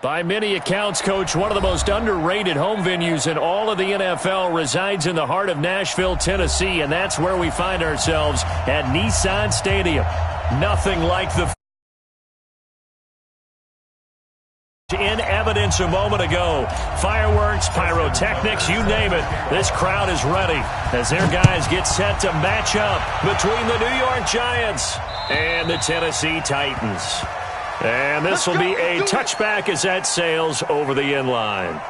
By many accounts, Coach, one of the most underrated home venues in all of the NFL resides in the heart of Nashville, Tennessee, and that's where we find ourselves at Nissan Stadium. Nothing like the in evidence a moment ago. Fireworks, pyrotechnics, you name it. This crowd is ready as their guys get set to match up between the New York Giants and the Tennessee Titans. And this will be a touchback as that sails over the end line.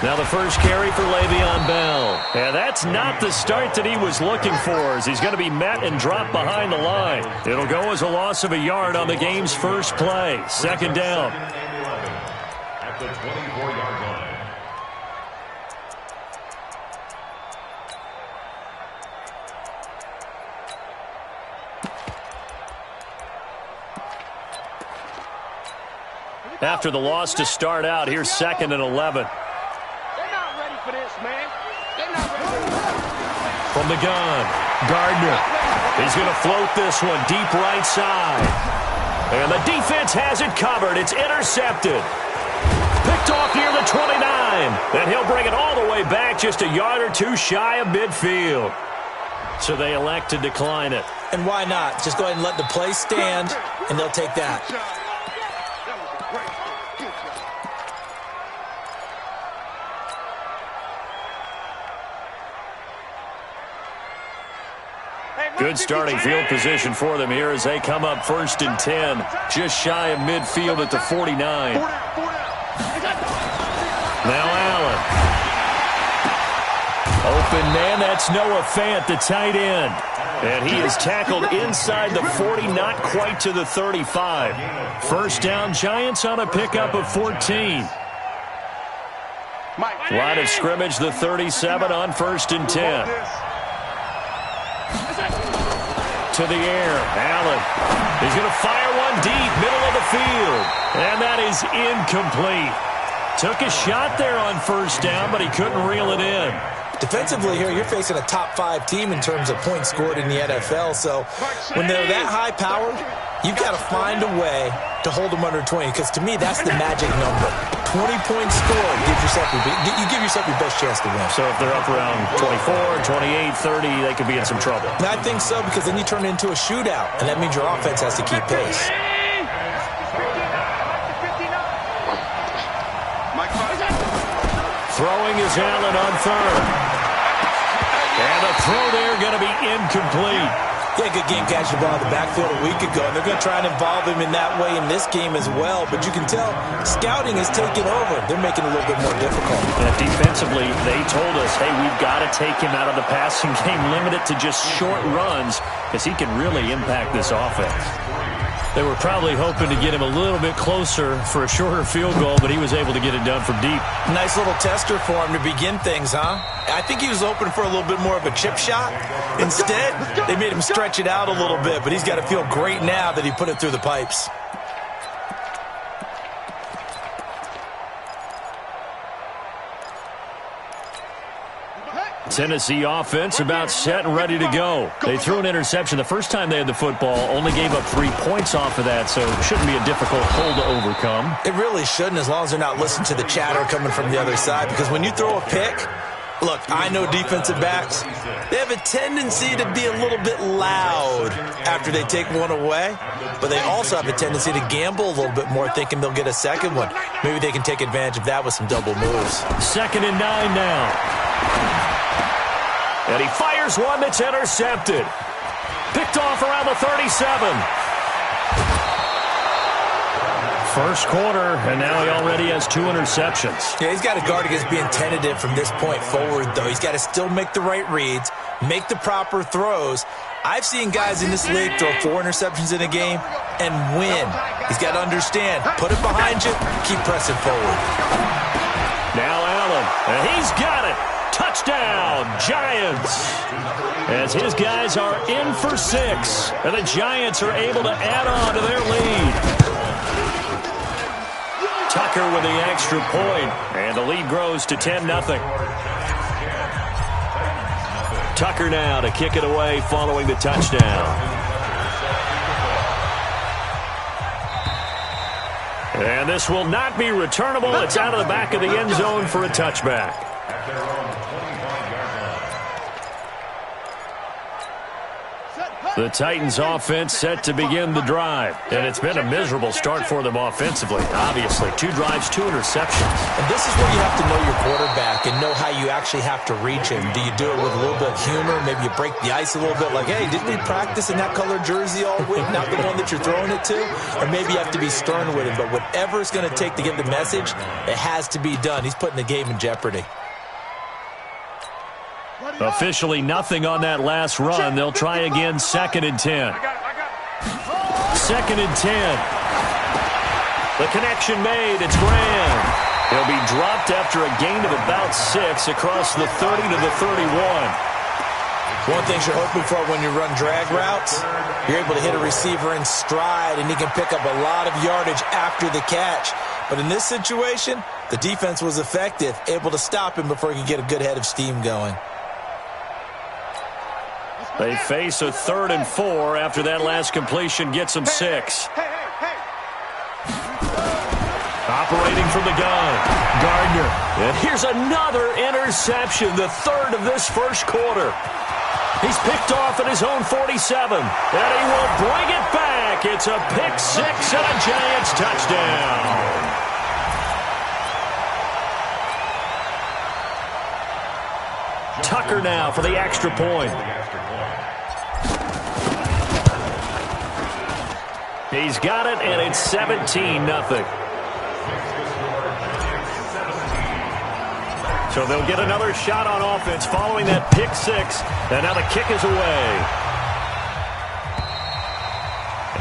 Now the first carry for Le'Veon Bell. And that's not the start that he was looking for, as he's going to be met and dropped behind the line. It'll go as a loss of a yard on the game's first play. Second down. At the 24-yard line. After the loss to start out, here's 2nd and 11. From the gun, Gardner. He's going to float this one deep right side. And the defense has it covered. It's intercepted. Picked off near the 29. And he'll bring it all the way back just a yard or two shy of midfield. So they elect to decline it. And why not? Just go ahead and let the play stand, and they'll take that. Good starting field position for them here as they come up 1st and 10. Just shy of midfield at the 49. Now Allen. Open man, that's Noah Fant, the tight end. And he is tackled inside the 40, not quite to the 35. First down, Giants on a pickup of 14. Line of scrimmage, the 37 on 1st and 10. To the air, Allen. He's going to fire one deep, middle of the field. And that is incomplete. Took a shot there on 1st down, but he couldn't reel it in. Defensively here, you're facing a top-5 team in terms of points scored in the NFL. So when they're that high-powered, you've got to find a way to hold them under 20. Because to me, that's the magic number. 20 points scored. You give yourself your best chance to win. So if they're up around 24, 28, 30, they could be in some trouble. And I think so, because then you turn it into a shootout, and that means your offense has to keep pace. Throwing is Allen on 3rd. And the throw there going to be incomplete. Yeah, good game catching the ball in the backfield a week ago, and they're going to try and involve him in that way in this game as well. But you can tell scouting is taking over. They're making it a little bit more difficult. And defensively, they told us, hey, we've got to take him out of the passing game, limit it to just short runs, because he can really impact this offense. They were probably hoping to get him a little bit closer for a shorter field goal, but he was able to get it done from deep. Nice little tester for him to begin things, huh? I think he was open for a little bit more of a chip shot. Instead, they made him stretch it out a little bit, but he's got to feel great now that he put it through the pipes. Tennessee offense about set and ready to go. They threw an interception the first time they had the football, only gave up 3 points off of that, so it shouldn't be a difficult hole to overcome. It really shouldn't, as long as they're not listening to the chatter coming from the other side, because when you throw a pick, look, I know defensive backs, they have a tendency to be a little bit loud after they take one away, but they also have a tendency to gamble a little bit more, thinking they'll get a second one. Maybe they can take advantage of that with some double moves. 2nd and 9 now. And he fires one that's intercepted. Picked off around the 37. First quarter, and now he already has 2 interceptions. Yeah, he's got to guard against being tentative from this point forward, though. He's got to still make the right reads, make the proper throws. I've seen guys in this league throw 4 interceptions in a game and win. He's got to understand, put it behind you, keep pressing forward. Now Allen, and he's got it. Touchdown, Giants. As his guys are in for 6. And the Giants are able to add on to their lead. Tucker with the extra point. And the lead grows to 10-0. Tucker now to kick it away following the touchdown. And this will not be returnable. It's out of the back of the end zone for a touchback. The Titans offense set to begin the drive. And it's been a miserable start for them offensively. Obviously, 2 drives, 2 interceptions. And this is where you have to know your quarterback and know how you actually have to reach him. Do you do it with a little bit of humor? Maybe you break the ice a little bit like, hey, didn't we practice in that color jersey all week? Not the one that you're throwing it to? Or maybe you have to be stern with him. But whatever it's going to take to get the message, it has to be done. He's putting the game in jeopardy. Officially nothing on that last run. They'll try again, 2nd and 10. 2nd and 10. The connection made. It's Graham. He'll be dropped after a gain of about 6 across the 30 to the 31. One thing you're hoping for when you run drag routes, you're able to hit a receiver in stride, and he can pick up a lot of yardage after the catch. But in this situation, the defense was effective, able to stop him before he could get a good head of steam going. They face a 3rd and 4 after that last completion gets them 6. Operating from the gun, Gardner. And here's another interception, the 3rd of this first quarter. He's picked off at his own 47, and he will bring it back. It's a pick 6 and a Giants touchdown. Tucker now for the extra point. He's got it, and it's 17-0. So they'll get another shot on offense following that pick 6, and now the kick is away.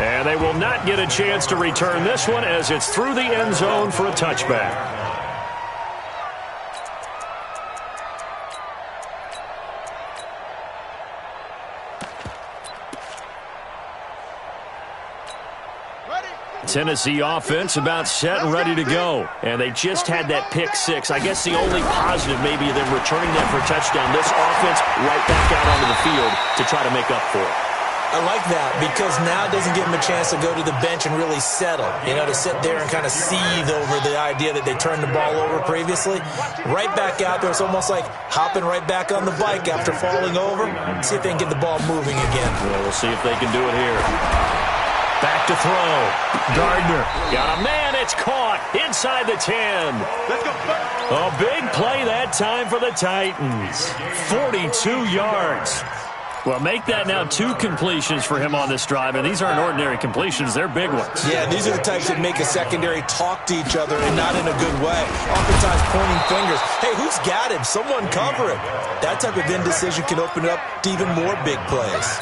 And they will not get a chance to return this one as it's through the end zone for a touchback. Tennessee offense about set and ready to go. And they just had that pick 6. I guess the only positive maybe of them returning that for a touchdown. This offense right back out onto the field to try to make up for it. I like that because now it doesn't give them a chance to go to the bench and really settle. You know, to sit there and kind of seethe over the idea that they turned the ball over previously. Right back out there. It's almost like hopping right back on the bike after falling over. See if they can get the ball moving again. Well, we'll see if they can do it here. Back to throw. Gardner. Got a man. It's caught inside the 10. A big play that time for the Titans. 42 yards. Well, make that now 2 completions for him on this drive, and these aren't ordinary completions. They're big ones. Yeah, these are the types that make a secondary talk to each other and not in a good way. Oftentimes pointing fingers. Hey, who's got him? Someone cover him. That type of indecision can open up to even more big plays.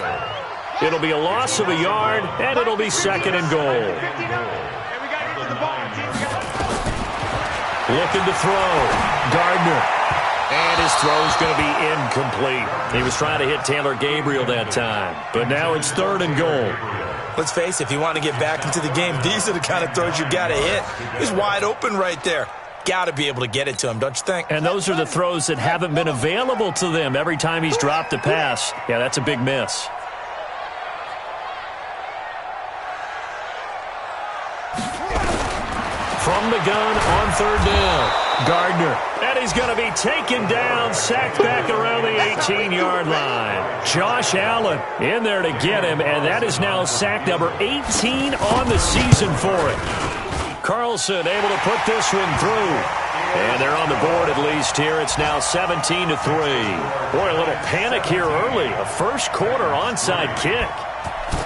It'll be a loss of a yard, and it'll be 2nd and goal. Looking to throw. Gardner. And his throw's going to be incomplete. He was trying to hit Taylor Gabriel that time. But now it's 3rd and goal. Let's face it, if you want to get back into the game, these are the kind of throws you got to hit. He's wide open right there. Got to be able to get it to him, don't you think? And those are the throws that haven't been available to them every time he's dropped a pass. Yeah, that's a big miss. From the gun on 3rd down. Gardner. And he's going to be taken down, sacked back around the 18-yard line. Josh Allen in there to get him, and that is now sack number 18 on the season for it. Carlson able to put this one through. And they're on the board at least here. It's now 17-3. Boy, a little panic here early. A first quarter onside kick.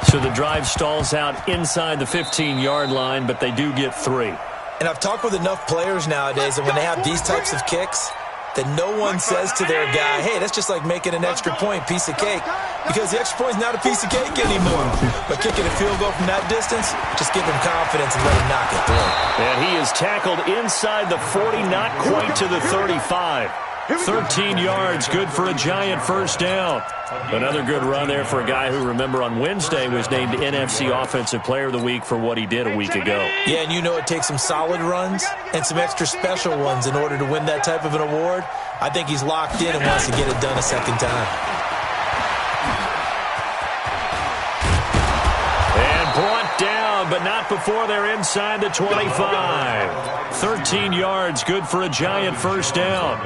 So the drive stalls out inside the 15-yard line, but they do get 3. And I've talked with enough players nowadays that when they have these types of kicks, that no one says to their guy, hey, that's just like making an extra point, piece of cake. Because the extra point is not a piece of cake anymore. But kicking a field goal from that distance, just give him confidence and let him knock it through. And he is tackled inside the 40, not quite to the 35. 13 yards, good for a Giant first down. Another good run there for a guy who, remember, on Wednesday was named NFC Offensive Player of the Week for what he did a week ago. Yeah, and you know it takes some solid runs and some extra special ones in order to win that type of an award. I think he's locked in and wants to get it done a second time. And brought down, but not before they're inside the 25. 13 yards, good for a Giant first down.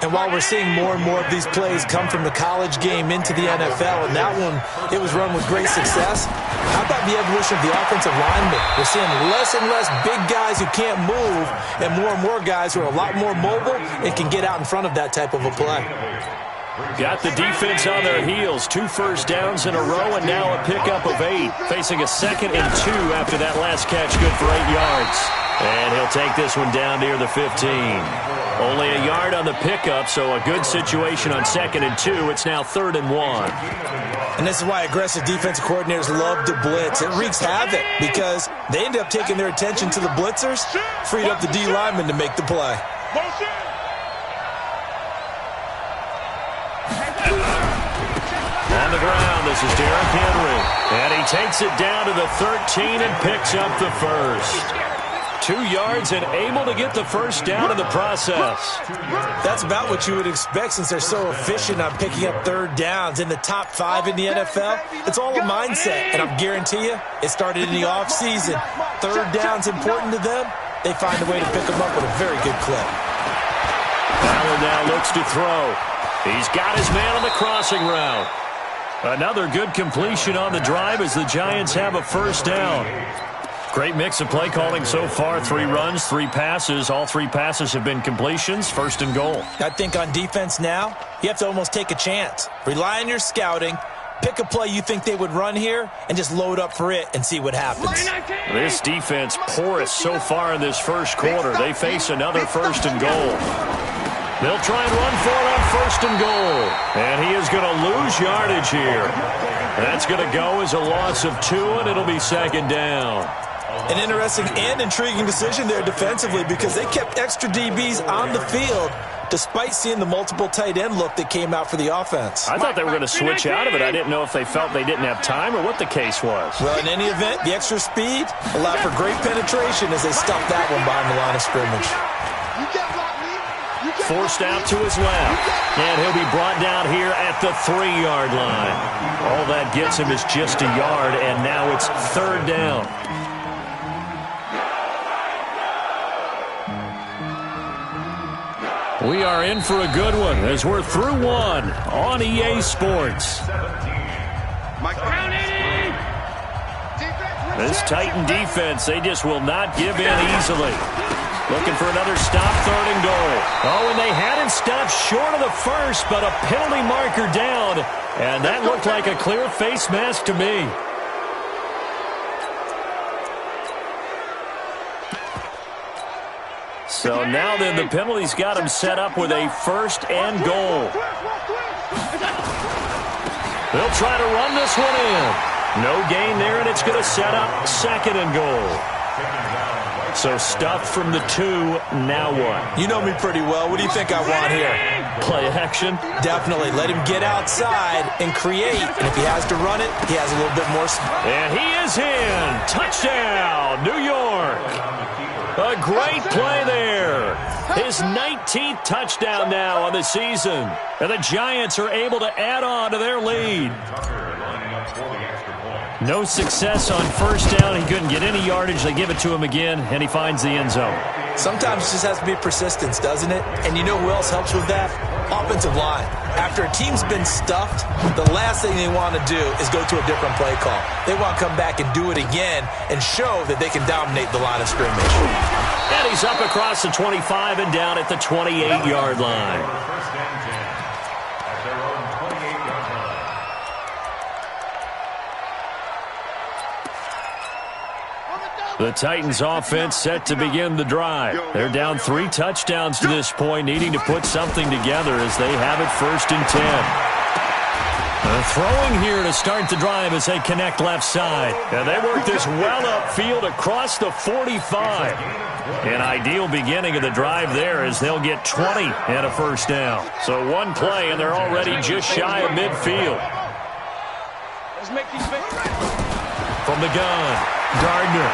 And while we're seeing more and more of these plays come from the college game into the NFL, and that one, it was run with great success, how about the evolution of the offensive lineman? We're seeing less and less big guys who can't move and more guys who are a lot more mobile and can get out in front of that type of a play. Got the defense on their heels. 2 first downs in a row, and now a pickup of 8. Facing a 2nd and 2 after that last catch, good for 8 yards. And he'll take this one down near the 15. Only a yard on the pickup, so a good situation on 2nd and 2. It's now 3rd and 1. And this is why aggressive defensive coordinators love to blitz. It wreaks havoc because they end up taking their attention to the blitzers, freed up the D lineman to make the play. On the ground, this is Derrick Henry. And he takes it down to the 13 and picks up the first. 2 yards and able to get the first down in the process. That's about what you would expect since they're so efficient on picking up 3rd downs. In the top 5 in the NFL, it's all a mindset. And I guarantee you, it started in the offseason. 3rd down's important to them. They find a way to pick them up with a very good clip. Allen now looks to throw. He's got his man on the crossing route. Another good completion on the drive as the Giants have a first down. Great mix of play calling so far. 3 runs, 3 passes. All 3 passes have been completions. 1st and goal. I think on defense now, you have to almost take a chance. Rely on your scouting. Pick a play you think they would run here and just load up for it and see what happens. This defense porous so far in this first quarter. They face another 1st and goal. They'll try and run for it on 1st and goal. And he is going to lose yardage here. That's going to go as a loss of 2, and it'll be 2nd down. An interesting and intriguing decision there defensively because they kept extra DBs on the field despite seeing the multiple tight end look that came out for the offense. I thought they were going to switch out of it. I didn't know if they felt they didn't have time or what the case was. Well, in any event, the extra speed allowed for great penetration as they stuffed that one behind the line of scrimmage. Forced out to his left. And he'll be brought down here at the 3-yard line. All that gets him is just a yard, and now it's 3rd down. We are in for a good one as we're through one on EA Sports. This Titan defense, they just will not give in easily. Looking for another stop, 3rd and goal. Oh, and they had it stopped short of the first, but a penalty marker down. And that looked like a clear face mask to me. So now then the penalty's got him set up with a 1st and goal. They'll try to run this one in. No gain there, and it's going to set up 2nd and goal. So stuffed from the 2, now what? You know me pretty well. What do you think I want here? Play action? Definitely. Let him get outside and create. And if he has to run it, he has a little bit more. And he is in. Touchdown, New York. A great play there. His 19th touchdown now on the season. And the Giants are able to add on to their lead. No success on 1st down. He couldn't get any yardage. They give it to him again, and he finds the end zone. Sometimes it just has to be persistence, doesn't it? And you know who else helps with that? Offensive line. After a team's been stuffed, the last thing they want to do is go to a different play call. They want to come back and do it again and show that they can dominate the line of scrimmage. And he's up across the 25 and down at the 28-yard line. The Titans offense set to begin the drive. They're down 3 touchdowns to this point, needing to put something together as they have it 1st and 10. Throwing here to start the drive as they connect left side. And they work this well upfield across the 45. An ideal beginning of the drive there as they'll get 20 and a first down. So one play, and they're already just shy of midfield. From the gun, Gardner.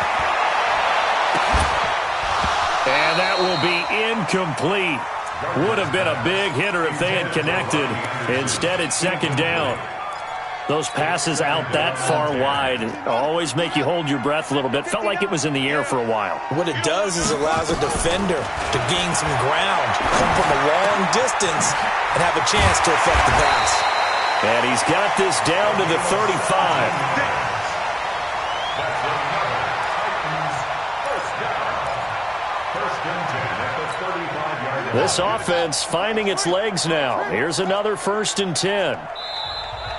And that will be incomplete. Would have been a big hitter if they had connected. Instead, it's second down. Those passes out that far wide always make you hold your breath a little bit. Felt like it was in the air for a while. What it does is allows a defender to gain some ground, come from a long distance, and have a chance to affect the pass. And he's got this down to the 35. This offense finding its legs now. Here's another 1st and 10.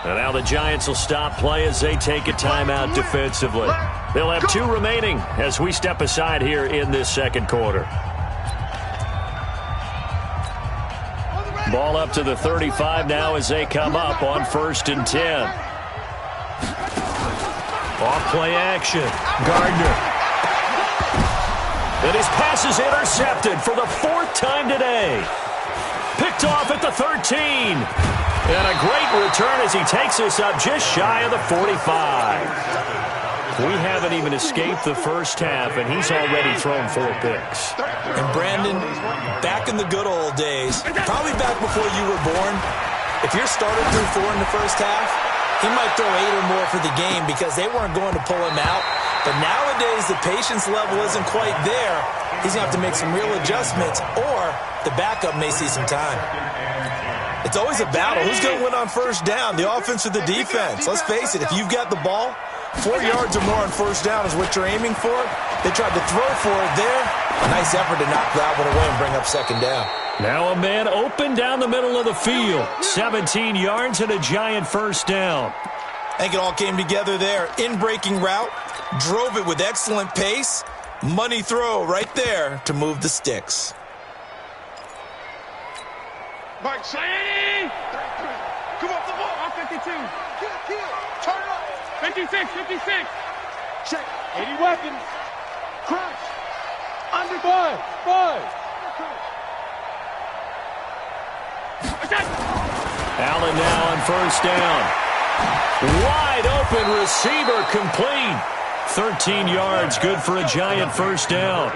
And now the Giants will stop play as they take a timeout defensively. They'll have 2 remaining as we step aside here in this second quarter. Ball up to the 35 now as they come up on 1st and 10. Off play action. Gardner. And his pass is intercepted for the 4th time today. Picked off at the 13. And a great return as he takes us up just shy of the 45. We haven't even escaped the first half, and he's already thrown 4 picks. And Brandon, back in the good old days, probably back before you were born, if your starter threw 4 in the first half, he might throw 8 or more for the game because they weren't going to pull him out. But nowadays, the patience level isn't quite there. He's going to have to make some real adjustments, or the backup may see some time. It's always a battle. Who's going to win on first down, the offense or the defense? Let's face it, if you've got the ball, 4 yards or more on first down is what you're aiming for. They tried to throw for it there. A nice effort to knock that one away and bring up second down. Now a man open down the middle of the field. 17 yards and a Giant first down. I think it all came together there. In-breaking route, drove it with excellent pace. Money throw right there to move the sticks. Mike, come off the ball. On 52. Kill. Turn it up. 56. Check. 80 weapons. Crunch. Under 5. Allen now on first down. Wide open receiver complete. 13 yards, good for a Giant first down.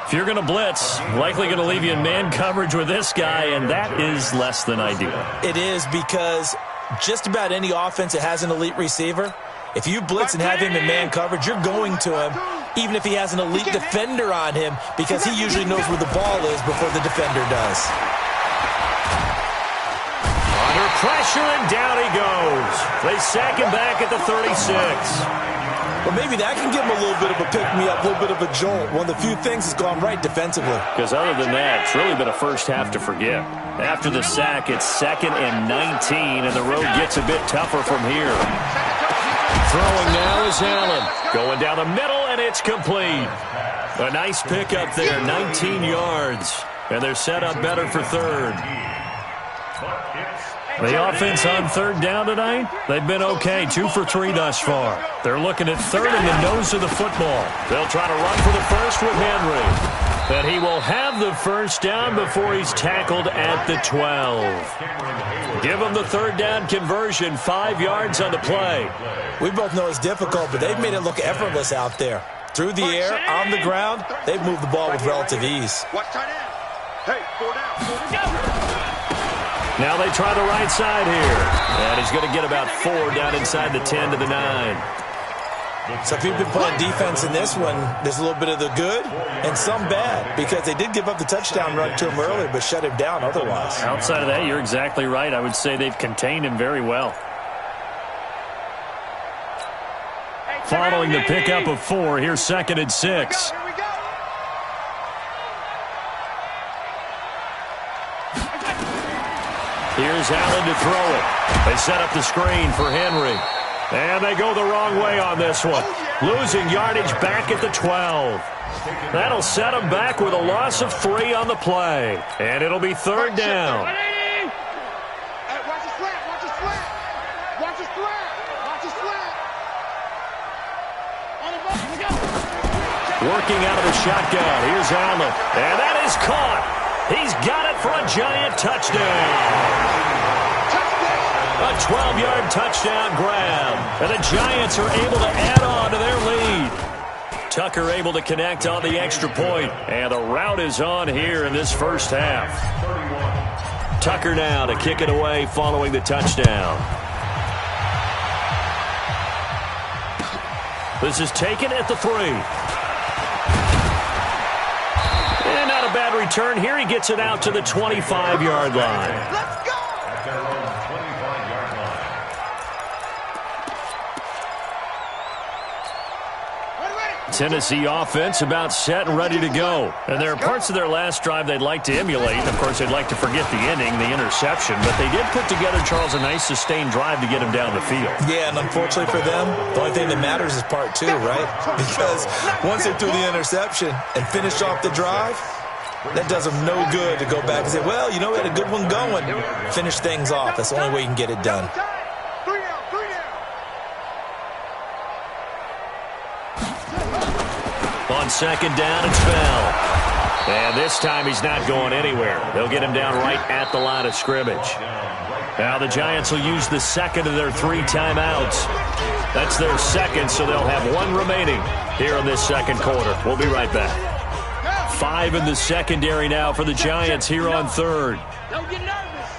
If you're going to blitz, likely going to leave you in man coverage with this guy, and that is less than ideal. It is, because just about any offense that has an elite receiver, if you blitz and have him in man coverage, you're going to him, even if he has an elite defender on him, because he usually knows where the ball is before the defender does. Under pressure, and down he goes. They sack him back at the 36. Well, maybe that can give him a little bit of a pick-me-up, a little bit of a jolt. One of the few things that's gone right defensively. Because other than that, it's really been a first half to forget. After the sack, it's 2nd and 19, and the road gets a bit tougher from here. Throwing now is Allen. Going down the middle, and it's complete. A nice pickup there, 19 yards. And they're set up better for third. The offense on third down tonight, they've been okay. 2 for 3 thus far. They're looking at third in the nose of the football. They'll try to run for the first with Henry. And he will have the first down before he's tackled at the 12. Give him the third down conversion, 5 yards on the play. We both know it's difficult, but they've made it look effortless out there. Through the air, on the ground, they've moved the ball with relative ease. Watch tight end. Hey, 4 down. Now they try the right side here. And he's going to get about 4 down inside the 10 to the 9. So if you've been playing defense in this one, there's a little bit of the good and some bad, because they did give up the touchdown run to him earlier, but shut him down otherwise. Outside of that, you're exactly right. I would say they've contained him very well. Following the pickup of 4, here's 2nd and 6. Here's Allen to throw it. They set up the screen for Henry. And they go the wrong way on this one. Losing yardage back at the 12. That'll set them back with a loss of 3 on the play. And it'll be third down. Working out of the shotgun. Here's Allen. And that is caught. He's got it for a Giant touchdown. A 12-yard touchdown grab. And the Giants are able to add on to their lead. Tucker able to connect on the extra point. And the rout is on here in this first half. Tucker now to kick it away following the touchdown. This is taken at the 3. And not a bad return here. He gets it out to the 25-yard line. Let's go! At their own 25-yard line. Tennessee offense about set and ready to go. And there are parts of their last drive they'd like to emulate. Of course, they'd like to forget the inning, the interception. But they did put together, Charles, a nice sustained drive to get him down the field. Yeah, and unfortunately for them, the only thing that matters is part 2, right? Because once they threw the interception and finished off the drive, that does them no good to go back and say, well, you know, we had a good one going. Finish things off. That's the only way you can get it done. On second down, it's Bell. And this time he's not going anywhere. They'll get him down right at the line of scrimmage. Now the Giants will use the second of their 3 timeouts. That's their second, so they'll have 1 remaining here in this second quarter. We'll be right back. 5 in the secondary now for the Giants here on third. Don't get nervous.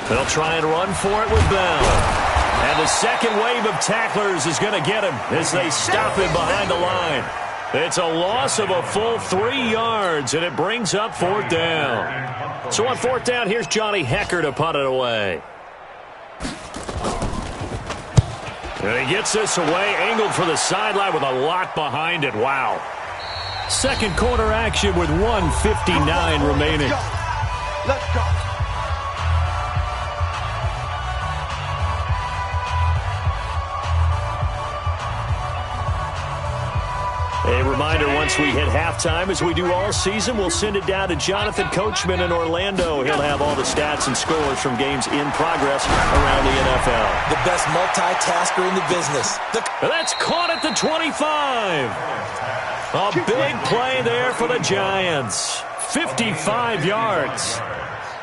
They'll try and run for it with Bell. And the second wave of tacklers is going to get him as they stop him behind the line. It's a loss of a full 3 yards, and it brings up 4th down. So on 4th down, here's Johnny Hecker to punt it away. And he gets this away, angled for the sideline with a lot behind it. Wow. Second quarter action with 1:59 remaining. Let's go. A reminder, once we hit halftime, as we do all season, we'll send it down to Jonathan Coachman in Orlando. He'll have all the stats and scores from games in progress around the NFL. The best multitasker in the business. That's caught at the 25. A big play there for the Giants. 55 yards.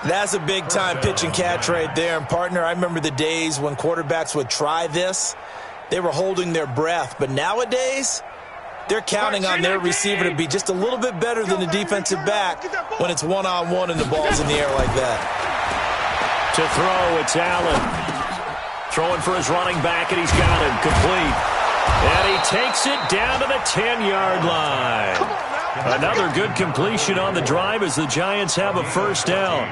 That's a big-time pitch and catch right there. And, partner, I remember the days when quarterbacks would try this. They were holding their breath. But nowadays, they're counting on their receiver to be just a little bit better than the defensive back when it's one-on-one and the ball's in the air like that. To throw, it's Allen. Throwing for his running back, and he's got him complete. And he takes it down to the 10-yard line. Another good completion on the drive as the Giants have a first down.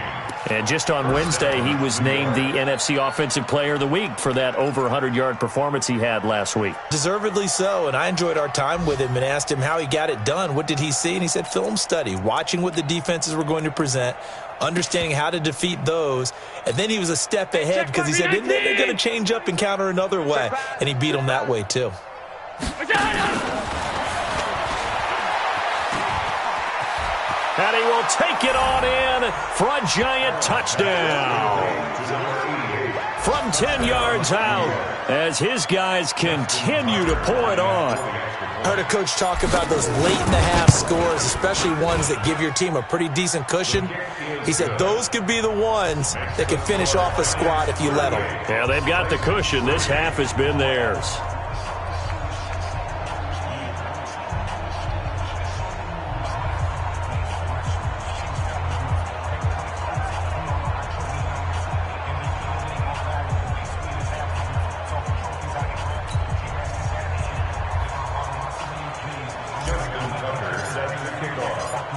And just on Wednesday, he was named the NFC Offensive Player of the Week for that over 100-yard performance he had last week. Deservedly so, and I enjoyed our time with him and asked him how he got it done. What did he see? And he said film study, watching what the defenses were going to present, understanding how to defeat those. And then he was a step ahead because he said, then they're going to change up and counter another way. And he beat them that way, too. And he will take it on in for a Giant touchdown. From 10 yards out as his guys continue to pour it on. I heard a coach talk about those late-in-the-half scores, especially ones that give your team a pretty decent cushion. He said those could be the ones that can finish off a squad if you let them. Yeah, they've got the cushion. This half has been theirs.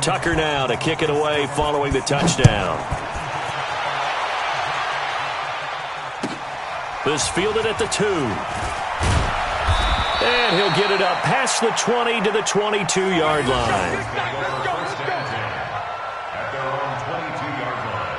Tucker now to kick it away following the touchdown. This fielded at the 2. And he'll get it up past the 20 to the 22-yard line. At their own 22-yard line.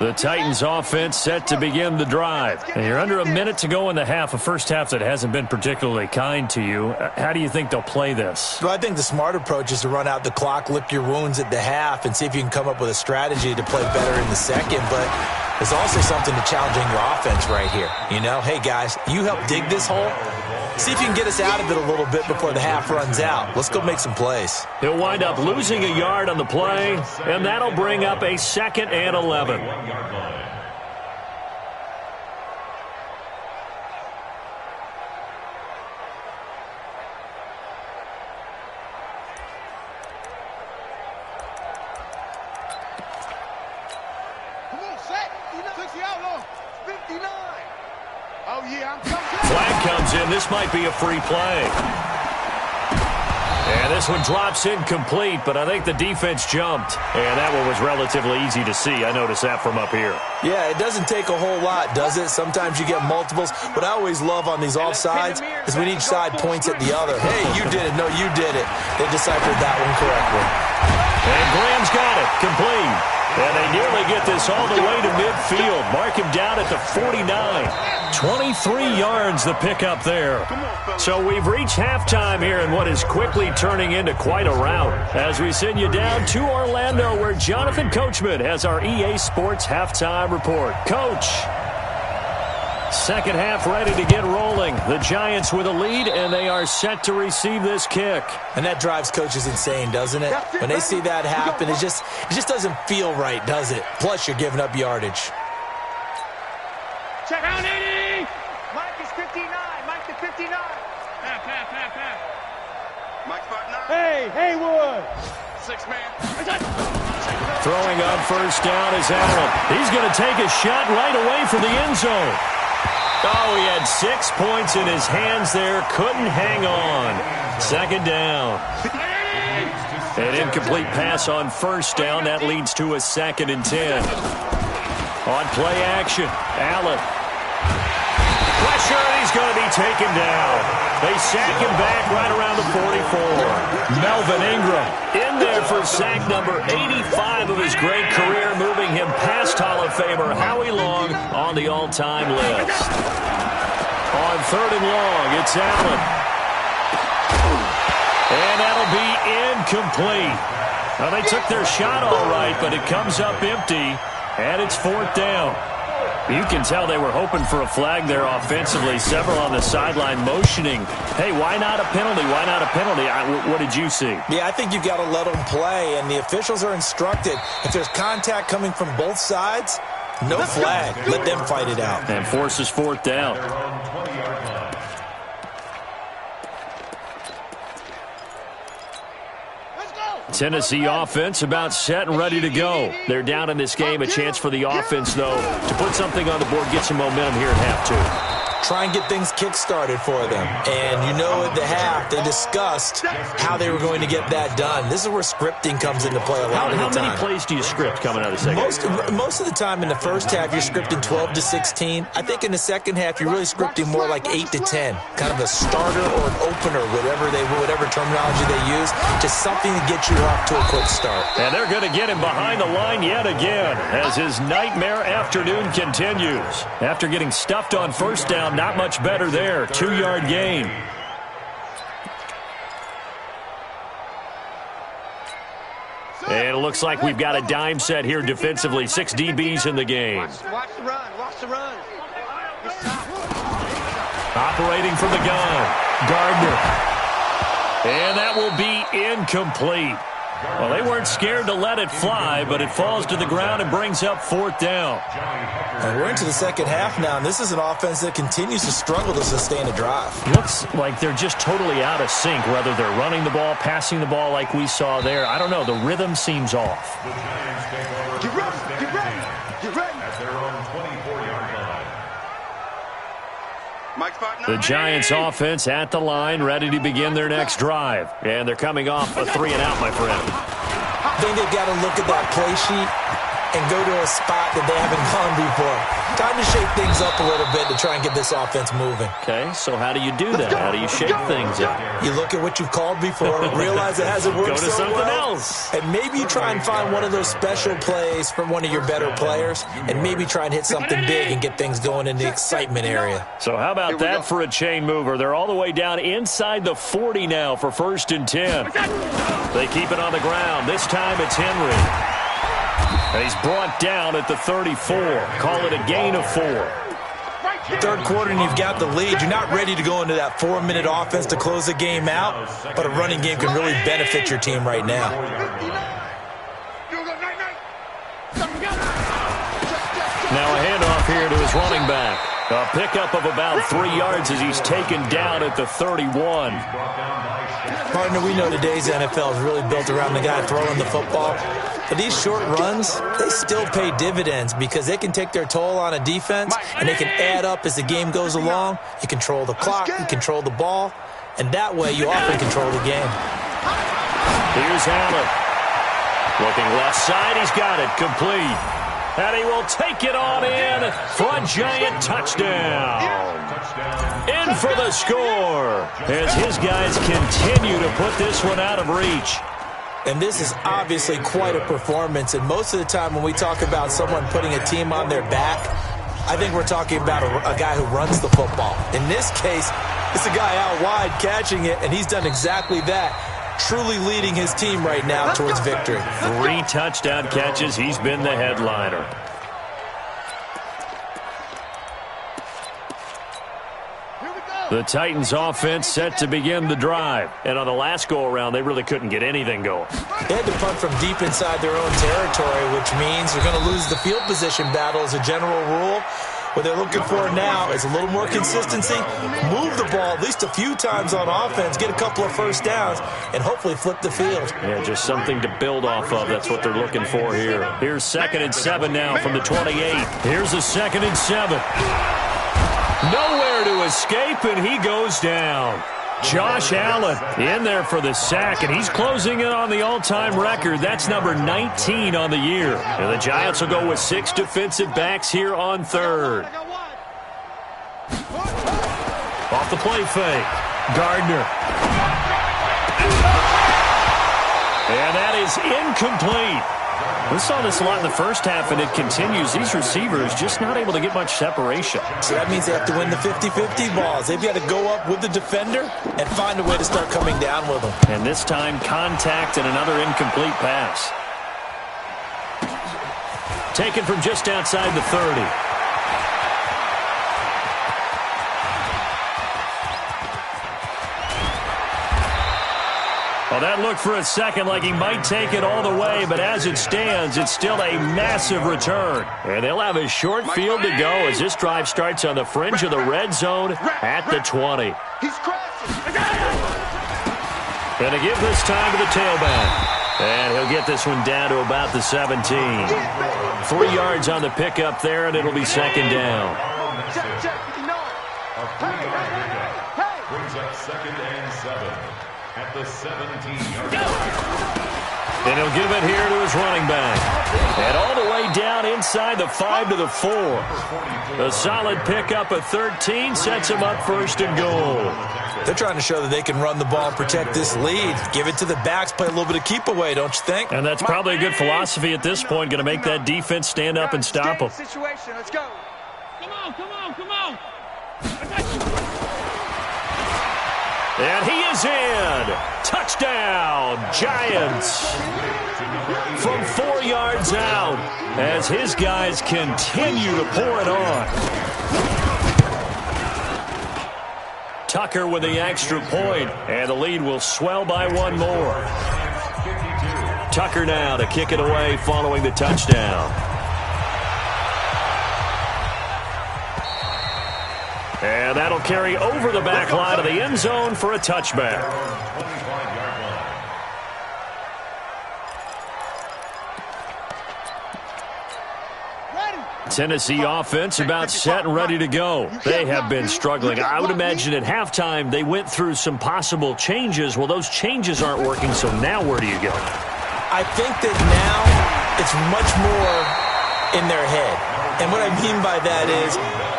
The Titans offense set to begin the drive. And you're under a minute to go in the half, a first half that hasn't been particularly kind to you. How do you think they'll play this? Well, I think the smart approach is to run out the clock, lick your wounds at the half, and see if you can come up with a strategy to play better in the second. But there's also something to challenging your offense right here. You know, hey, guys, you help dig this hole. See if you can get us out of it a little bit before the half runs out. Let's go make some plays. He'll wind up losing a yard on the play, and that'll bring up a 2nd and 11. Flag comes in. This might be a free play. And this one drops incomplete, but I think the defense jumped. And that one was relatively easy to see. I noticed that from up here. Yeah, it doesn't take a whole lot, does it? Sometimes you get multiples. What I always love on these offsides is when each side points at the other. Hey, you did it. No, you did it. They deciphered that one correctly. And Graham's got it. Complete. And they nearly get this all the way to midfield. Mark him down at the 49. 23 yards the pickup there. So we've reached halftime here in what is quickly turning into quite a rout. As we send you down to Orlando, where Jonathan Coachman has our EA Sports halftime report. Coach. Second half ready to get rolling. The Giants with a lead, and they are set to receive this kick. And that drives coaches insane, doesn't it? When they see that happen, it just doesn't feel right, does it? Plus, you're giving up yardage. Check down 80. Mike is 59. Mike is 59. Pass. Mike's 59. Hey, Haywood. 6-man. Throwing on first down is Allen. He's going to take a shot right away for the end zone. Oh, he had 6 points in his hands there. Couldn't hang on. Second down. An incomplete pass on first down. That leads to a 2nd and 10. On play action, Allen. Pressure, and he's going to be taken down. They sack him back right around the 44. Melvin Ingram in there for sack number 85 of his great career, moving him past Hall of Famer Howie Long on the all-time list. On 3rd and long, it's Allen. And that'll be incomplete. Well, they took their shot all right, but it comes up empty. And it's 4th down. You can tell they were hoping for a flag there offensively. Several on the sideline motioning. Hey, why not a penalty? Why not a penalty? What did you see? Yeah, I think you've got to let them play, and the officials are instructed. If there's contact coming from both sides, no flag. Let them fight it out. And forces 4th down. Tennessee offense about set and ready to go. They're down in this game. A chance for the offense, though, to put something on the board, get some momentum here in half 2. Try and get things kick-started for them. And you know at the half, they discussed how they were going to get that done. This is where scripting comes into play a lot of the time. How many plays do you script coming out of the second? Most of the time in the first half, you're scripting 12 to 16. I think in the second half, you're really scripting more like 8 to 10. Kind of a starter or an opener, whatever terminology they use. Just something to get you off to a quick start. And they're going to get him behind the line yet again as his nightmare afternoon continues. After getting stuffed on first down, not much better there. 2-yard gain. And it looks like we've got a dime set here defensively. 6 DBs in the game. Watch the run. Watch the run. Operating from the gun, Gardner. And that will be incomplete. Well, they weren't scared to let it fly, but it falls to the ground and brings up 4th down. And we're into the second half now, and this is an offense that continues to struggle to sustain a drive. Looks like they're just totally out of sync, whether they're running the ball, passing the ball like we saw there. I don't know. The rhythm seems off. Get ready. Get ready. Get ready. At their own 24-yard line. The Giants offense at the line, ready to begin their next drive. And they're coming off a 3-and-out, my friend. I think they've got to look at that play sheet and go to a spot that they haven't gone before. Time to shake things up a little bit to try and get this offense moving. Okay, so how do you do that? How do you shake things up? You look at what you've called before, realize it hasn't worked Go to so something well, else. and maybe you try and find one of those special plays from one of your better players, and maybe try and hit something big and get things going in the excitement area. So how about that for a chain mover? They're all the way down inside the 40 now for 1st and 10. They keep it on the ground. This time it's Henry. And he's brought down at the 34. Call it a gain of 4. Third quarter and you've got the lead. You're not ready to go into that 4-minute offense to close the game out, but a running game can really benefit your team right now. Now a handoff here to his running back. A pickup of about 3 yards as he's taken down at the 31. Partner, we know today's NFL is really built around the guy throwing the football. But these short runs, they still pay dividends because they can take their toll on a defense, and they can add up as the game goes along. You control the clock, you control the ball, and that way you often control the game. Here's Allen. Looking left side, he's got it, complete. And he will take it on in for a giant touchdown. In for the score as his guys continue to put this one out of reach. And this is obviously quite a performance. And most of the time when we talk about someone putting a team on their back, I think we're talking about a guy who runs the football. In this case, it's a guy out wide catching it, and he's done exactly that. Truly leading his team right now towards victory. 3 touchdown catches. He's been the headliner. The Titans offense set to begin the drive. And on the last go-around, they really couldn't get anything going. They had to punt from deep inside their own territory, which means they're going to lose the field position battle as a general rule. What they're looking for now is a little more consistency, move the ball at least a few times on offense, get a couple of first downs, and hopefully flip the field. Yeah, just something to build off of. That's what they're looking for here. Here's 2nd and 7 now from the 28. Here's a 2nd and 7. Nowhere to escape, and he goes down. Josh Allen in there for the sack, and he's closing in on the all-time record. That's number 19 on the year. And the Giants will go with 6 defensive backs here on 3rd. Off the play fake. Gardner. And that is incomplete. We saw this a lot in the first half, and it continues. These receivers just not able to get much separation. So that means they have to win the 50-50 balls. They've got to go up with the defender and find a way to start coming down with them. And this time, contact and another incomplete pass. Taken from just outside the 30. Well, that looked for a second like he might take it all the way, but as it stands, it's still a massive return. And they'll have a short field to go as this drive starts on the fringe of the red zone at the 20. Going to give this time to the tailback. And he'll get this one down to about the 17. 3 yards on the pickup there, and it'll be 2nd down. Brings up 2nd and 7. At the 17-yard line. And he'll give it here to his running back. And all the way down inside the 5 to the 4. A solid pickup of 13 sets him up 1st and goal. They're trying to show that they can run the ball and protect this lead. Give it to the backs, play a little bit of keep away, don't you think? And that's probably a good philosophy at this point. Going to make that defense stand up and stop them. Situation. Let's go. Come on, come on, come on. And he is in. Touchdown, Giants. From 4 yards out as his guys continue to pour it on. Tucker with the extra point, and the lead will swell by 1 more. Tucker now to kick it away following the touchdown. And that'll carry over the back line of the end zone for a touchback. Tennessee offense about set and ready to go. They have been struggling. I would imagine at halftime they went through some possible changes. Well, those changes aren't working, so now where do you go? I think that now it's much more in their head. And what I mean by that is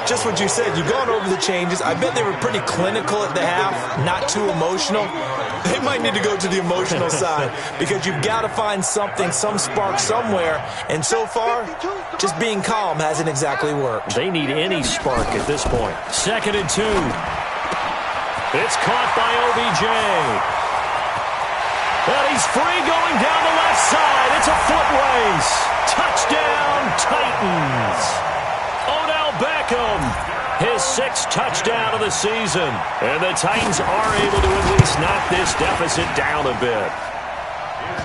just what you said. You've gone over the changes. I bet they were pretty clinical at the half, not too emotional. They might need to go to the emotional side because you've got to find something, some spark somewhere. And so far, just being calm hasn't exactly worked. They need any spark at this point. 2nd and 2. It's caught by OBJ. And he's free going down the left side. It's a foot race. Touchdown, Titans. Odell Beckham, his 6th touchdown of the season. And the Titans are able to at least knock this deficit down a bit.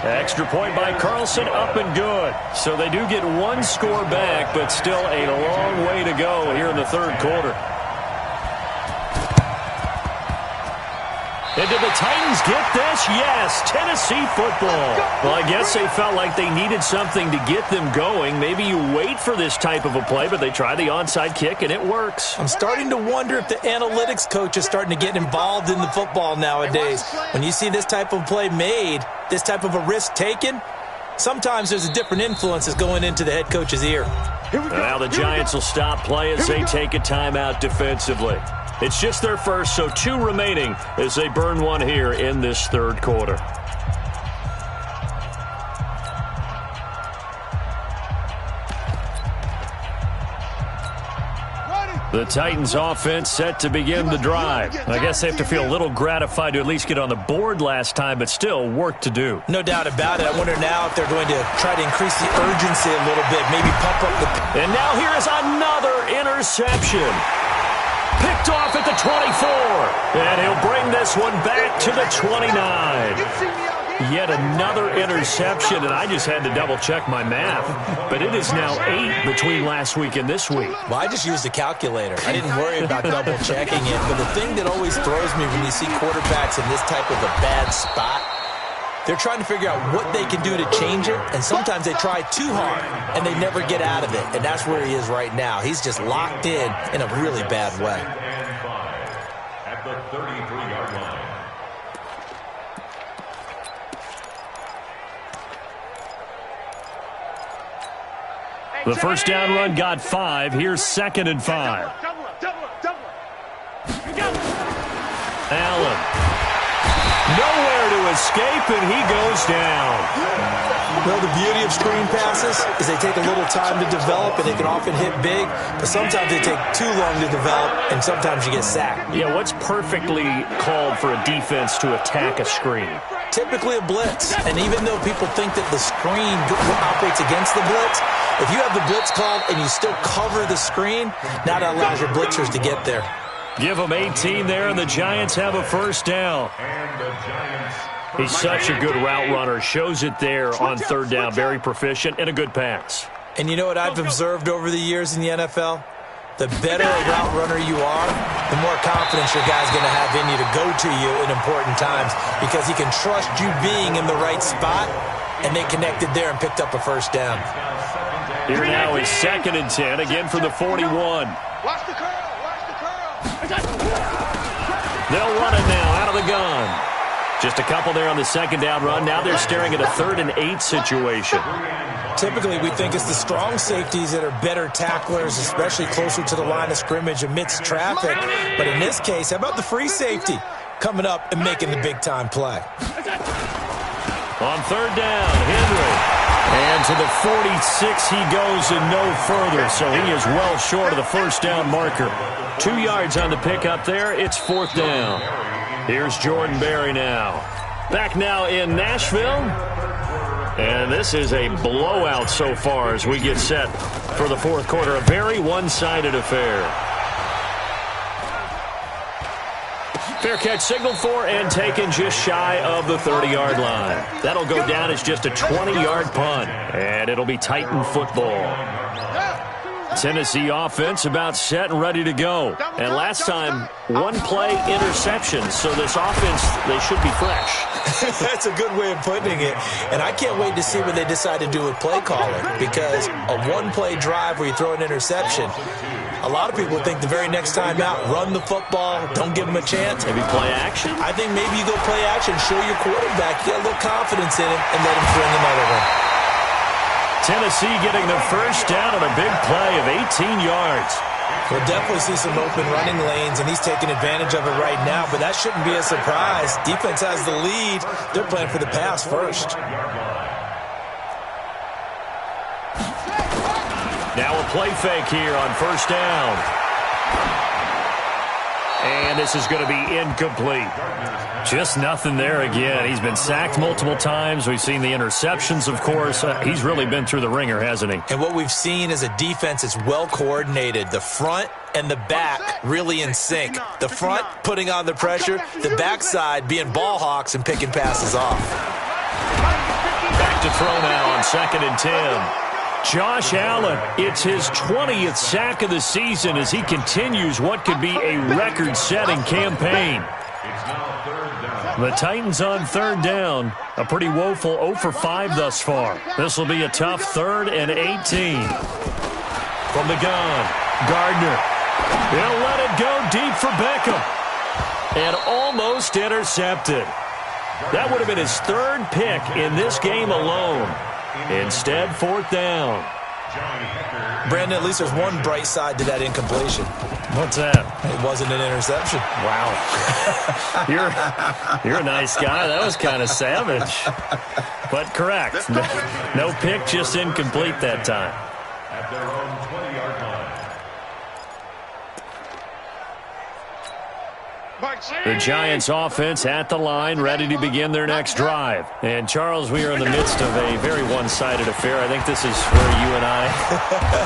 Extra point by Carlson, up and good. So they do get 1 score back, but still a long way to go here in the 3rd quarter. And did the Titans get this? Yes, Tennessee football. Well, I guess they felt like they needed something to get them going. Maybe you wait for this type of a play, but they try the onside kick, and it works. I'm starting to wonder if the analytics coach is starting to get involved in the football nowadays. When you see this type of play made, this type of a risk taken, sometimes there's a different influence that's going into the head coach's ear. Now the Giants will stop play as they take a timeout defensively. It's just their first, so 2 remaining as they burn 1 here in this 3rd quarter. The Titans offense set to begin the drive. I guess they have to feel a little gratified to at least get on the board last time, but still work to do. No doubt about it. I wonder now if they're going to try to increase the urgency a little bit, maybe pump up the... And now here is another interception. Picked off at the 24. And he'll bring this one back to the 29. Yet another interception, and I just had to double-check my math. But it is now 8 between last week and this week. Well, I just used a calculator. I didn't worry about double-checking it. But the thing that always throws me when you see quarterbacks in this type of a bad spot, they're trying to figure out what they can do to change it, and sometimes they try too hard, and they never get out of it. And that's where he is right now. He's just locked in a really bad way. At the 33-yard line. The first down run got 5. Here's 2nd and 5. Allen. Nowhere to escape, and he goes down. Well, the beauty of screen passes is they take a little time to develop, and they can often hit big, but sometimes they take too long to develop, and sometimes you get sacked. Yeah, what's perfectly called for a defense to attack a screen? Typically a blitz, and even though people think that the screen operates against the blitz, if you have the blitz called and you still cover the screen, now that allows your blitzers to get there. Give them 18 there, and the Giants have a first down. He's such a good route runner. Shows it there on 3rd down. Very proficient and a good pass. And you know what I've observed over the years in the NFL? The better a route runner you are, the more confidence your guy's going to have in you to go to you in important times because he can trust you being in the right spot, and they connected there and picked up a first down. Here now is 2nd and 10, again for the 41. Watch the curl. They'll run it now out of the gun. Just a couple there on the 2nd down run. Now they're staring at a 3rd and 8 situation. Typically, we think it's the strong safeties that are better tacklers, especially closer to the line of scrimmage amidst traffic. But in this case, how about the free safety coming up and making the big-time play? On 3rd down, Henry. And to the 46 he goes and no further, so he is well short of the first down marker. 2 yards on the pickup there. It's 4th down. Here's Jordan Berry now. Back now in Nashville. And this is a blowout so far as we get set for the 4th quarter. A very one-sided affair. Fair catch signaled for and taken just shy of the 30-yard line. That'll go down as just a 20-yard punt. And it'll be Titan football. Tennessee offense about set and ready to go. And last time, 1 play interception. So this offense, they should be fresh. That's a good way of putting it. And I can't wait to see what they decide to do with play calling. Because a 1-play drive where you throw an interception, a lot of people think the very next time out, run the football, don't give them a chance. Maybe play action? I think maybe you go play action, show your quarterback, get a little confidence in him, and let him fling another one. Tennessee getting the first down on a big play of 18 yards. We'll definitely see some open running lanes, and he's taking advantage of it right now, but that shouldn't be a surprise. Defense has the lead. They're playing for the pass first. Now a play fake here on first down. And this is going to be incomplete. Just nothing there again. He's been sacked multiple times. We've seen the interceptions, of course. He's really been through the ringer, hasn't he? And what we've seen is a defense that's well coordinated. The front and the back really in sync. The front putting on the pressure, the backside being ball hawks and picking passes off. Back to throw now on 2nd and 10. Josh Allen, it's his 20th sack of the season as he continues what could be a record-setting campaign. The Titans on 3rd down. A pretty woeful 0 for 5 thus far. This will be a tough 3rd and 18. From the gun, Gardner. They'll let it go deep for Beckham. And almost intercepted. That would have been his 3rd pick in this game alone. Instead, 4th down. Brandon, at least there's one bright side to that incompletion. What's that? It wasn't an interception. Wow. You're a nice guy. That was kind of savage. But correct. No pick, just incomplete that time. At their own 20-yard line. The Giants offense at the line, ready to begin their next drive. And, Charles, we are in the midst of a very one-sided affair. I think this is where you and I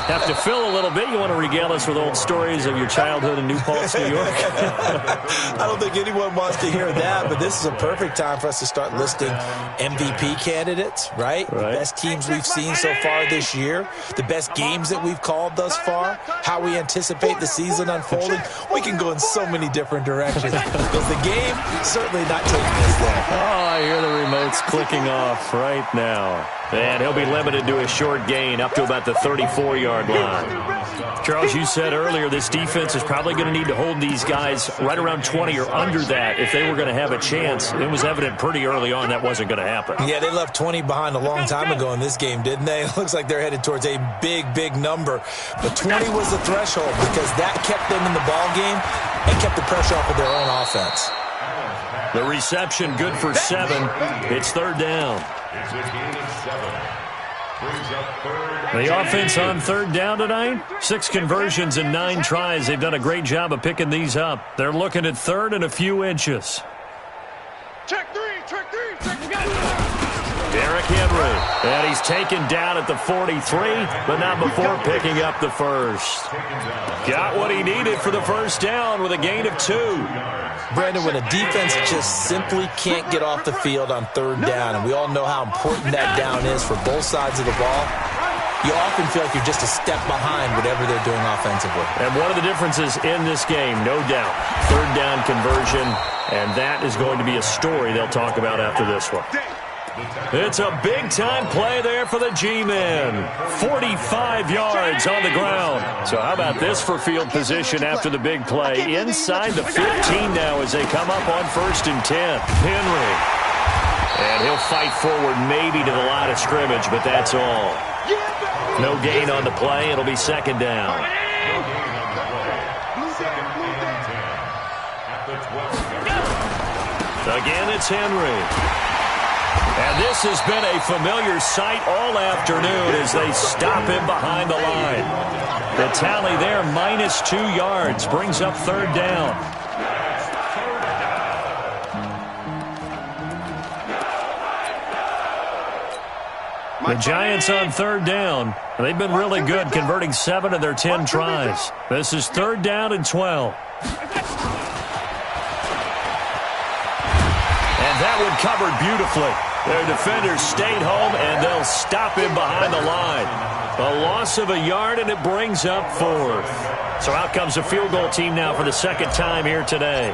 have to fill a little bit. You want to regale us with old stories of your childhood in New Paltz, New York? I don't think anyone wants to hear that, but this is a perfect time for us to start listing MVP candidates, right? The best teams we've seen so far this year, the best games that we've called thus far, how we anticipate the season unfolding. We can go in so many different directions. Because the game certainly not taking us there. Oh, I hear the remotes clicking off right now. And he'll be limited to a short gain up to about the 34-yard line. Charles, you said earlier this defense is probably going to need to hold these guys right around 20 or under that if they were going to have a chance. It was evident pretty early on that wasn't going to happen. Yeah, they left 20 behind a long time ago in this game, didn't they? It looks like they're headed towards a big, big number. But 20 was the threshold because that kept them in the ball game and kept the pressure off of their own offense. The reception good for 7. It's 3rd down. It's a gain of 7. Brings up 3rd. The offense on 3rd down tonight, 6 conversions and 9 tries. They've done a great job of picking these up. They're looking at 3rd and a few inches. Check 3, check 3, check Derrick Henry, and he's taken down at the 43, but not before picking up the first. Got what he needed for the first down with a gain of 2. Brandon, when a defense just simply can't get off the field on 3rd down, and we all know how important that down is for both sides of the ball, you often feel like you're just a step behind whatever they're doing offensively. And one of the differences in this game, no doubt, 3rd down conversion, and that is going to be a story they'll talk about after this one. It's a big-time play there for the G-men. 45 yards on the ground. So how about this for field position after the big play? Inside the 15 now as they come up on 1st and 10. Henry. And he'll fight forward maybe to the line of scrimmage, but that's all. No gain on the play. It'll be 2nd down. Again, it's Henry. And this has been a familiar sight all afternoon as they stop him behind the line. The tally there, -2 yards, brings up 3rd down. The Giants on 3rd down. They've been really good, converting 7 of their 10 tries. This is 3rd down and 12. And that one covered beautifully. Their defenders stayed home, and they'll stop him behind the line. A loss of a yard, and it brings up 4th. So out comes the field goal team now for the 2nd time here today.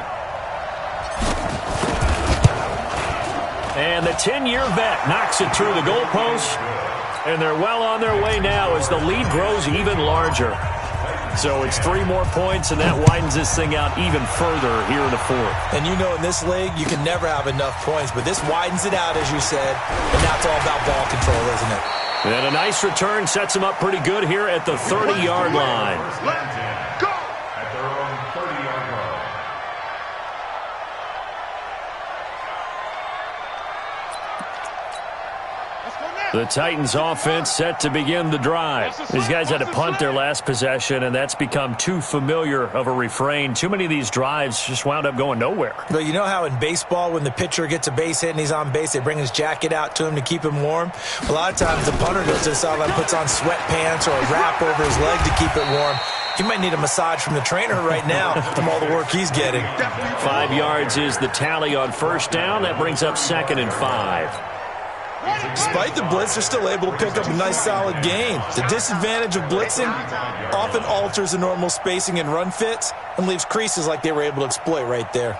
And the 10-year vet knocks it through the goalpost, and they're well on their way now as the lead grows even larger. So it's 3 more points, and that widens this thing out even further here in the 4th. And you know in this league, you can never have enough points, but this widens it out, as you said, and now it's all about ball control, isn't it? And a nice return sets them up pretty good here at the 30-yard line. Go! At their own 30-yard line. The Titans offense set to begin the drive. These guys had to punt their last possession, and that's become too familiar of a refrain. Too many of these drives just wound up going nowhere. But you know how in baseball, when the pitcher gets a base hit and he's on base, they bring his jacket out to him to keep him warm? A lot of times the punter goes to the sideline, puts on sweatpants or a wrap over his leg to keep it warm. He might need a massage from the trainer right now from all the work he's getting. 5 yards is the tally on first down. That brings up 2nd and 5. Despite the blitz, they're still able to pick up a nice, solid gain. The disadvantage of blitzing often alters the normal spacing and run fits and leaves creases like they were able to exploit right there.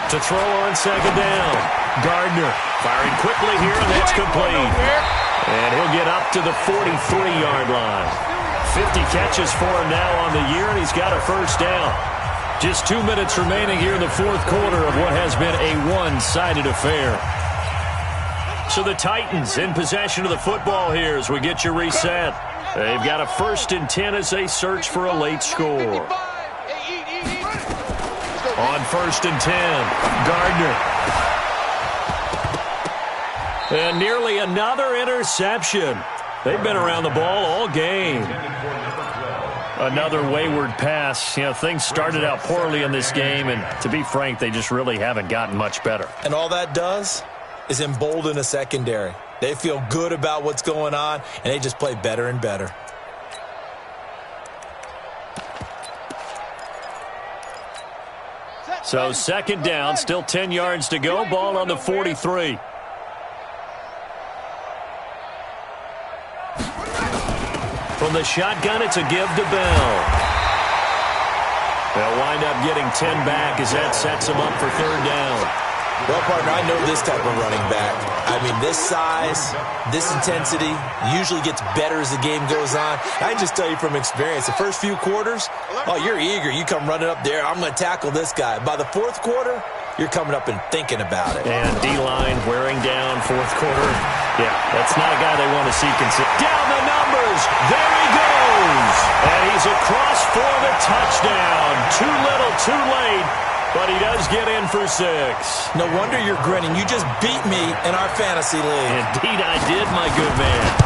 To throw on 2nd down. Gardner firing quickly here, and that's complete. And he'll get up to the 43-yard line. 50 catches for him now on the year, and he's got a first down. Just 2 minutes remaining here in the fourth quarter of what has been a one-sided affair. So the Titans in possession of the football here as we get you reset. They've got a 1st and 10 as they search for a late score. On 1st and 10, Gardner. And nearly another interception. They've been around the ball all game. Another wayward pass. You know, things started out poorly in this game, and to be frank, they just really haven't gotten much better. And all that does is embolden a secondary. They feel good about what's going on, and they just play better and better. So 2nd down, still 10 yards to go. Ball on the 43. From the shotgun, it's a give to Bell. They'll wind up getting 10 back as that sets them up for 3rd down. Well, partner, I know this type of running back. I mean, this size, this intensity usually gets better as the game goes on. I can just tell you from experience, the first few quarters, oh, you're eager. You come running up there, I'm going to tackle this guy. By the 4th quarter, you're coming up and thinking about it. And D-line wearing down 4th quarter. Yeah, that's not a guy they want to see down the numbers. There he goes. And he's across for the touchdown. Too little, too late. But he does get in for 6. No wonder you're grinning. You just beat me in our fantasy league. Indeed I did, my good man.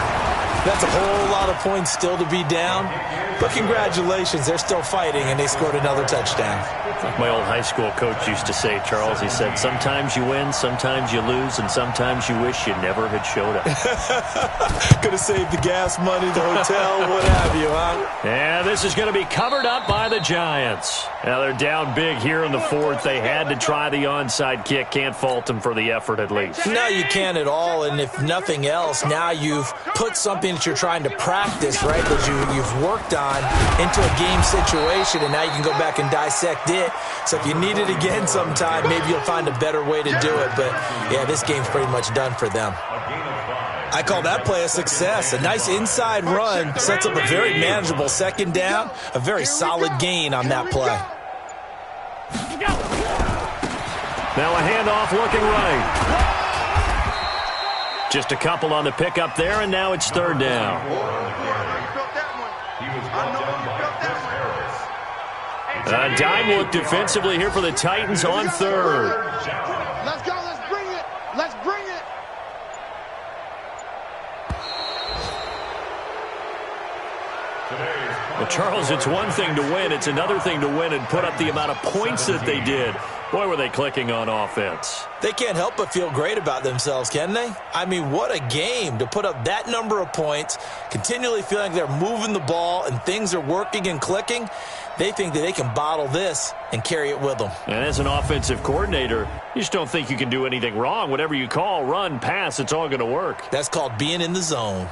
That's a whole lot of points still to be down. But congratulations, they're still fighting, and they scored another touchdown. Like my old high school coach used to say, Charles, he said, sometimes you win, sometimes you lose, and sometimes you wish you never had showed up. Could have saved the gas money, the hotel, what have you, huh? And this is going to be covered up by the Giants. Now they're down big here in the 4th. They had to try the onside kick. Can't fault them for the effort at least. No, you can't at all, and if nothing else, now you've put something that you're trying to practice, right, that you've worked on into a game situation, and now you can go back and dissect it. So if you need it again sometime, maybe you'll find a better way to do it. But, yeah, this game's pretty much done for them. I call that play a success. A nice inside run sets up a very manageable 2nd down, a very solid gain on that play. Now a handoff looking right. Just a couple on the pickup there, and now it's 3rd down. A dime look defensively here for the Titans on 3rd. Let's go. Let's bring it. Let's bring it. Well, Charles, it's one thing to win. It's another thing to win and put up the amount of points that they did. Boy, were they clicking on offense. They can't help but feel great about themselves, can they? I mean, what a game to put up that number of points, continually feeling like they're moving the ball and things are working and clicking. They think that they can bottle this and carry it with them. And as an offensive coordinator, you just don't think you can do anything wrong. Whatever you call, run, pass, it's all going to work. That's called being in the zone.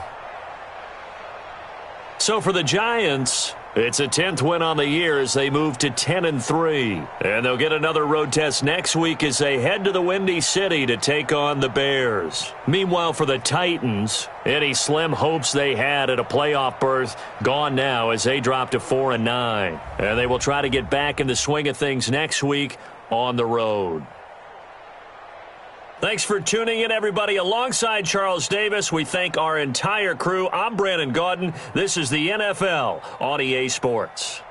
So for the Giants, It's a 10th win on the year as they move to 10-3. And they'll get another road test next week as they head to the Windy City to take on the Bears. Meanwhile, for the Titans, any slim hopes they had at a playoff berth gone now as they drop to 4-9. And they will try to get back in the swing of things next week on the road. Thanks for tuning in, everybody. Alongside Charles Davis, we thank our entire crew. I'm Brandon Gaudin. This is the NFL on EA Sports.